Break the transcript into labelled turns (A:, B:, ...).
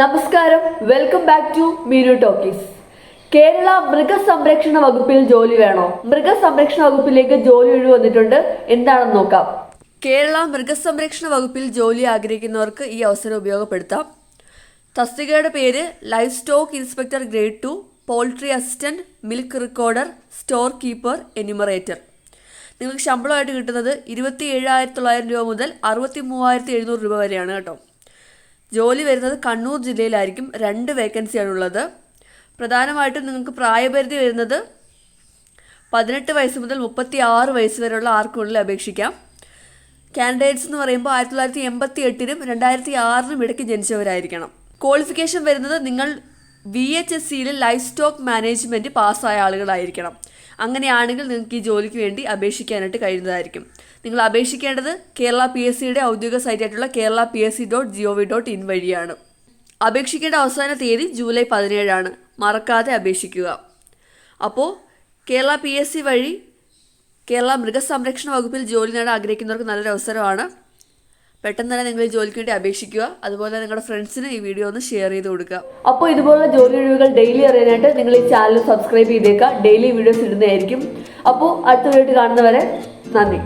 A: നമസ്കാരം, welcome back to Meenu talkies. Kerala മൃഗസംരക്ഷണ വകുപ്പിൽ ജോലി വേണോ? മൃഗസംരക്ഷണ വകുപ്പിലേക്ക് ജോലി ഒഴിവ് വന്നിട്ടുണ്ട്. എന്താണെന്ന് നോക്കാം. കേരള മൃഗസംരക്ഷണ വകുപ്പിൽ ജോലി ആഗ്രഹിക്കുന്നവർക്ക് ഈ അവസരം ഉപയോഗപ്പെടുത്താം. തസ്തികയുടെ പേര് life stock inspector grade 2, poultry assistant, milk recorder, store keeper, enumerator. നിങ്ങൾക്ക് ശമ്പളമായിട്ട് കിട്ടുന്നത് 27,900 രൂപ മുതൽ 63,700 രൂപ വരെയാണ് കേട്ടോ. ജോലി വരുന്നത് കണ്ണൂർ ജില്ലയിലായിരിക്കും. 2 വേക്കൻസിയാണുള്ളത്. പ്രധാനമായിട്ടും നിങ്ങൾക്ക് പ്രായപരിധി വരുന്നത് 18 വയസ്സ് മുതൽ 36 വയസ്സ് വരെയുള്ള ആർക്കുള്ളിൽ അപേക്ഷിക്കാം. കാൻഡിഡേറ്റ്സ് എന്ന് പറയുമ്പോൾ 1988-നും 2006-നും ഇടയ്ക്ക് ജനിച്ചവരായിരിക്കണം. ക്വാളിഫിക്കേഷൻ വരുന്നത് നിങ്ങൾ VHSCയിൽ ലൈഫ് സ്റ്റോക്ക് മാനേജ്മെൻറ്റ് പാസ്സായ ആളുകളായിരിക്കണം. അങ്ങനെയാണെങ്കിൽ നിങ്ങൾക്ക് ഈ ജോലിക്ക് വേണ്ടി അപേക്ഷിക്കാനായിട്ട് കഴിയുന്നതായിരിക്കും. നിങ്ങൾ അപേക്ഷിക്കേണ്ടത് കേരള PSCയുടെ ഔദ്യോഗിക സൈറ്റായിട്ടുള്ള kerala.psc.gov.in വഴിയാണ്. അപേക്ഷിക്കേണ്ട അവസാന തീയതി ജൂലൈ 17 മറക്കാതെ അപേക്ഷിക്കുക. അപ്പോൾ കേരള PSC വഴി കേരള മൃഗസംരക്ഷണ വകുപ്പിൽ ജോലി നേടാൻ ആഗ്രഹിക്കുന്നവർക്ക് നല്ലൊരു അവസരമാണ്. പെട്ടെന്ന് തന്നെ നിങ്ങൾ ഈ ജോലിക്ക് വേണ്ടി അപേക്ഷിക്കുക. അതുപോലെ നിങ്ങളുടെ ഫ്രണ്ട്സിന് ഈ വീഡിയോ ഒന്ന് ഷെയർ ചെയ്ത് കൊടുക്കുക. അപ്പോൾ ഇതുപോലുള്ള ജോലി ഒഴിവുകൾ ഡെയിലി അറിയാനായിട്ട് നിങ്ങൾ ഈ ചാനൽ സബ്സ്ക്രൈബ് ചെയ്തേക്കുക. ഡെയിലി വീഡിയോസ് ഇടുന്നതായിരിക്കും. അപ്പോൾ അടുത്ത വീഡിയോ കാണുന്നവരെ നന്ദി.